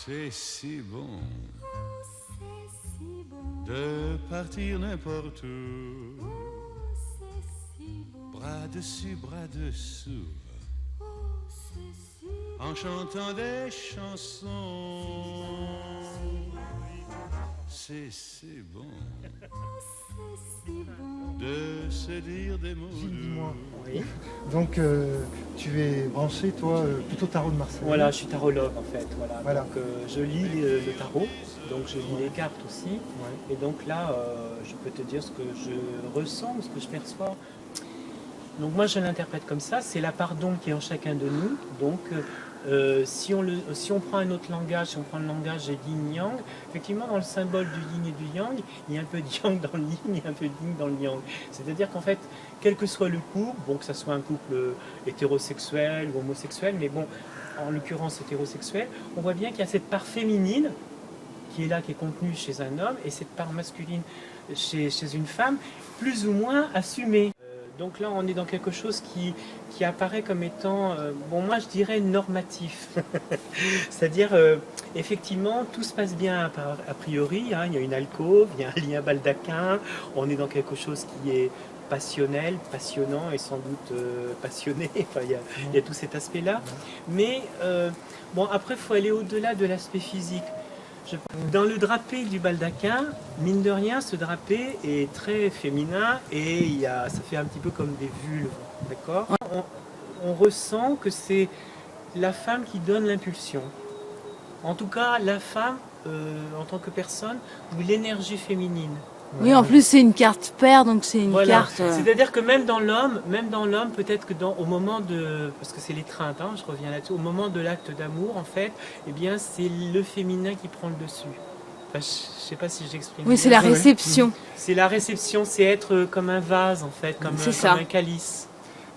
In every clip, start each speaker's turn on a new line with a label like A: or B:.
A: C'est si bon
B: c'est si bon,
A: de partir n'importe où,
B: c'est si bon,
A: bras dessus, bras dessous,
B: c'est si
A: en chantant des chansons. C'est si bon de se dire des mots
C: Gilles, dis-moi.
A: doux.
D: Oui.
C: Donc, tu es branché, toi, plutôt tarot de Marseille.
D: Voilà, je suis tarologue en fait. Voilà.
C: Voilà.
D: Donc je lis le tarot, donc je lis les cartes aussi.
C: Ouais.
D: Et donc là, je peux te dire ce que je ressens, ce que je perçois. Donc moi je l'interprète comme ça, c'est la part d'ombre qui est en chacun de nous. Donc si on prend un autre langage, si on prend le langage de yin-yang, effectivement dans le symbole du yin et du yang, il y a un peu de yang dans le yin, il y a un peu de yin dans le yang. C'est-à-dire qu'en fait, quel que soit le couple, bon que ce soit un couple hétérosexuel ou homosexuel, mais bon, en l'occurrence hétérosexuel, on voit bien qu'il y a cette part féminine qui est là, qui est contenue chez un homme, et cette part masculine chez une femme, plus ou moins assumée. Donc là, on est dans quelque chose qui apparaît comme étant, bon, moi je dirais normatif. C'est-à-dire, effectivement, tout se passe bien a priori, hein, il y a une alcôve, il y a un lien baldaquin, on est dans quelque chose qui est passionnel, passionnant et sans doute passionné. Enfin, il y a tout cet aspect-là. Mais, bon, après, il faut aller au-delà de l'aspect physique. Dans le drapé du baldaquin, mine de rien, ce drapé est très féminin et ça fait un petit peu comme des vulves, d'accord ? On ressent que c'est la femme qui donne l'impulsion. En tout cas, la femme, en tant que personne, ou l'énergie féminine.
B: Oui, en plus c'est une carte paire, donc c'est une
D: Voilà.
B: carte.
D: C'est-à-dire que même dans l'homme, peut-être que au moment de, parce que c'est l'étreinte, hein, je reviens là-dessus, au moment de l'acte d'amour, en fait, eh bien, c'est le féminin qui prend le dessus. Enfin, je ne sais pas si j'exprime.
B: Oui, c'est
D: bien.
B: la réception.
D: C'est la réception, c'est être comme un vase, en fait, comme un calice.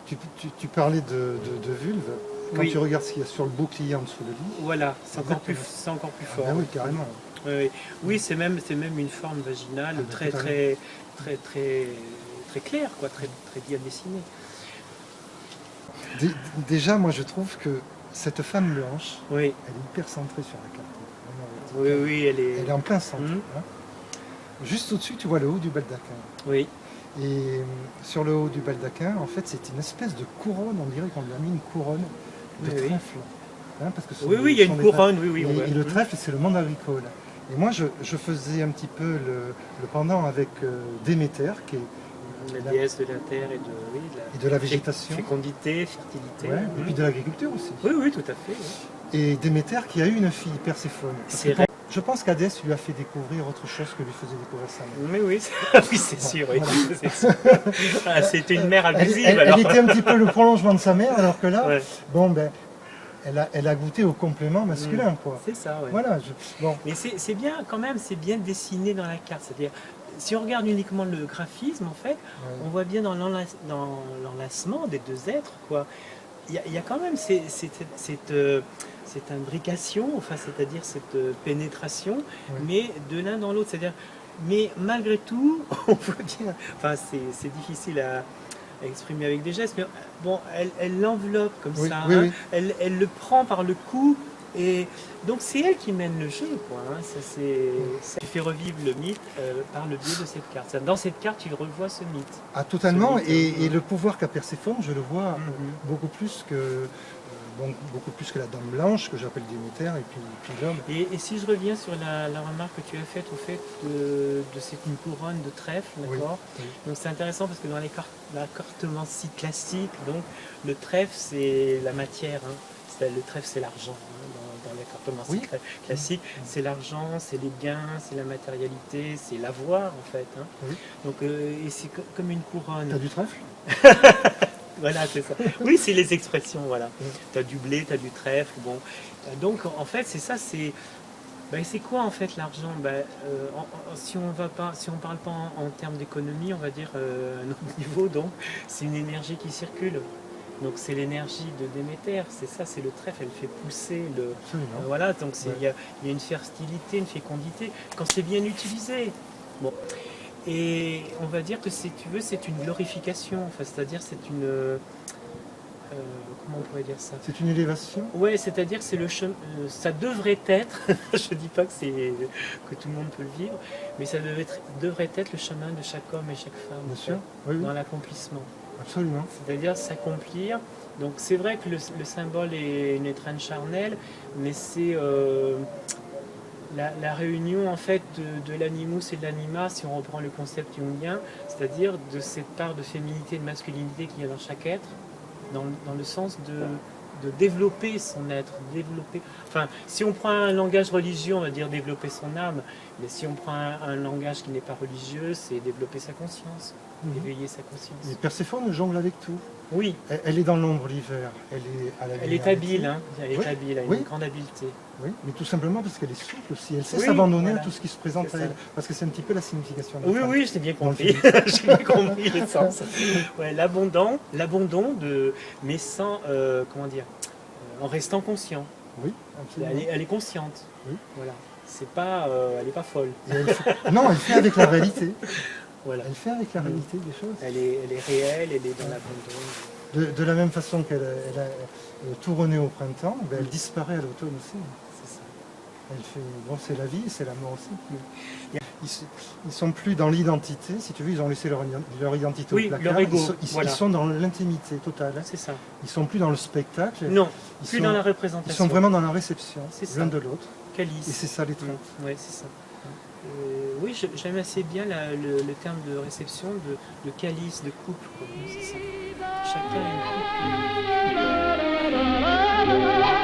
C: Tu parlais de vulve. Quand
D: Oui.
C: tu regardes ce qu'il y a sur le bouclier en dessous de lui.
D: Voilà, c'est encore plus fort.
C: Ah oui, carrément.
D: Oui, c'est même une forme vaginale très claire, quoi, très bien dessinée.
C: Déjà, moi, je trouve que cette femme blanche,
D: Oui,
C: elle est hyper centrée sur la carte.
D: oui, elle est.
C: Elle est en plein centre.
D: Mhm.
C: Hein. Juste au-dessus, tu vois le haut du baldaquin.
D: Oui,
C: Et sur le haut du baldaquin, en fait, c'est une espèce de couronne. On dirait qu'on lui a mis une couronne de
D: Oui, oui.
C: trèfle. Hein, parce que ce sont
D: oui,
C: des-
D: il y a
C: ce
D: une
C: sont des
D: couronne, oui,
C: trèfles.
D: oui.
C: Et le trèfle, c'est le monde agricole. Et moi, je faisais un petit peu le pendant avec Déméter, qui est
D: La déesse de la terre
C: et de la végétation.
D: fécondité, fertilité.
C: Ouais, et puis de l'agriculture aussi.
D: Oui, tout à fait. Oui.
C: Et Déméter qui a eu une fille, Perséphone. Parce
D: C'est
C: que
D: vrai.
C: je pense qu'Hadès lui a fait découvrir autre chose que lui faisait découvrir sa mère.
D: Oui, oui, c'est sûr. Oui.
C: Voilà.
D: C'est sûr. Ah, c'était une mère abusive,
C: Elle
D: alors.
C: était un petit peu le prolongement de sa mère, alors que là,
D: Ouais,
C: bon, ben, elle a goûté au complément masculin, quoi.
D: c'est ça, ouais.
C: Voilà, bon.
D: Mais c'est bien, quand même, c'est bien dessiné dans la carte. C'est-à-dire, si on regarde uniquement le graphisme, en fait, on voit bien dans l'enlacement des deux êtres, quoi. Il y a quand même cette imbrication, enfin, c'est-à-dire cette pénétration,
C: Oui.
D: mais de l'un dans l'autre. C'est-à-dire, mais malgré tout, on peut dire, enfin, c'est difficile à exprimer avec des gestes, mais bon, elle l'enveloppe comme
C: Oui,
D: ça,
C: oui,
D: hein.
C: oui.
D: Elle le prend par le cou. Et donc c'est elle qui mène le jeu, quoi. Hein. Ça fait revivre le mythe par le biais de cette carte. Dans cette carte, il revoit ce mythe.
C: Ah, totalement.
D: Ce mythe,
C: Et le pouvoir qu'a Perséphone, je le vois
D: Mhm.
C: beaucoup plus que la Dame Blanche, que j'appelle Déméter, et puis l'homme.
D: Et si je reviens sur la remarque que tu as faite au fait de cette une couronne de trèfle, d'accord.
C: Oui.
D: Donc c'est intéressant parce que dans l'accartomancie classique, donc le trèfle c'est la matière. Hein. Le trèfle c'est l'argent. Hein, dans l'accartomancie
C: Oui.
D: classique, c'est l'argent, c'est les gains, c'est la matérialité, c'est l'avoir en fait. Hein.
C: Oui.
D: Donc et c'est comme une couronne.
C: T'as du trèfle?
D: Voilà, c'est ça. Oui, c'est les expressions, voilà.
C: Oui.
D: Tu as du blé, tu as du trèfle, bon. Donc, en fait, c'est ça, c'est... Ben, c'est quoi, en fait, l'argent? Si on parle pas en termes d'économie, on va dire à notre niveau, donc, c'est une énergie qui circule. Donc, c'est l'énergie de Déméter, c'est ça, c'est le trèfle, elle fait pousser le...
C: Absolument.
D: voilà, donc
C: Ouais.
D: il y a une fertilité, une fécondité, quand c'est bien utilisé. Bon. Et on va dire que si tu veux, c'est une glorification, enfin, c'est-à-dire c'est une... comment on pourrait dire ça?
C: C'est une élévation.
D: Ouais, c'est-à-dire que c'est le chemin. Ça devrait être. Je dis pas que tout le monde peut le vivre, mais ça devrait être le chemin de chaque homme et chaque femme.
C: Bien
D: en
C: sûr.
D: fait,
C: Oui, oui,
D: dans l'accomplissement.
C: absolument.
D: C'est-à-dire s'accomplir. Donc c'est vrai que le symbole est une étreinte charnelle, mais c'est la réunion en fait de l'animus et de l'anima, si on reprend le concept jungien, c'est-à-dire de cette part de féminité et de masculinité qu'il y a dans chaque être, dans le sens de développer son être, développer. Enfin, si on prend un langage religieux, on va dire développer son âme, mais si on prend un langage qui n'est pas religieux, c'est développer sa conscience, éveiller sa conscience.
C: Et Perséphone jongle avec tout.
D: Oui,
C: Elle est dans l'ombre l'hiver, elle est à la
D: elle est
C: lumière
D: habile,
C: l'été.
D: hein. Elle est
C: Oui,
D: habile, elle a
C: oui.
D: une grande habileté.
C: Oui, mais tout simplement parce qu'elle est souple aussi. Elle sait
D: Oui,
C: s'abandonner
D: voilà.
C: à tout ce qui se présente
D: C'est
C: à
D: ça.
C: elle. Parce que c'est un petit peu la signification de la
D: Oui,
C: femme.
D: oui, j'ai bien
C: Dans le
D: compris.
C: film.
D: J'ai bien compris le sens. Ouais, l'abandon mais sans, comment dire, en restant conscient.
C: Oui, absolument.
D: Elle est consciente.
C: Oui.
D: Voilà. C'est pas, elle est pas folle.
C: Et non, elle fait avec la réalité.
D: Voilà.
C: Elle fait avec la réalité des choses.
D: Elle est réelle, elle est dans l'abandon.
C: De la même façon qu'elle a tout renaît au printemps, ben, elle disparaît à l'automne aussi.
D: C'est ça.
C: Elle fait, bon, c'est la vie, c'est la mort aussi. Ils sont plus dans l'identité, si tu veux, ils ont laissé leur identité
D: Oui,
C: au placard.
D: leur ego,
C: Ils
D: voilà.
C: sont dans l'intimité totale.
D: C'est ça.
C: Ils sont plus dans le spectacle.
D: Non,
C: Ils
D: plus
C: sont-
D: dans la
C: Ils
D: représentation.
C: sont vraiment dans la réception,
D: C'est ça.
C: l'un de l'autre.
D: Calice.
C: Et c'est ça les traits.
D: Oui, c'est ça. Oui, j'aime assez bien le terme de réception, de calice, de couple. Quoi. C'est ça. Chacun a une couple.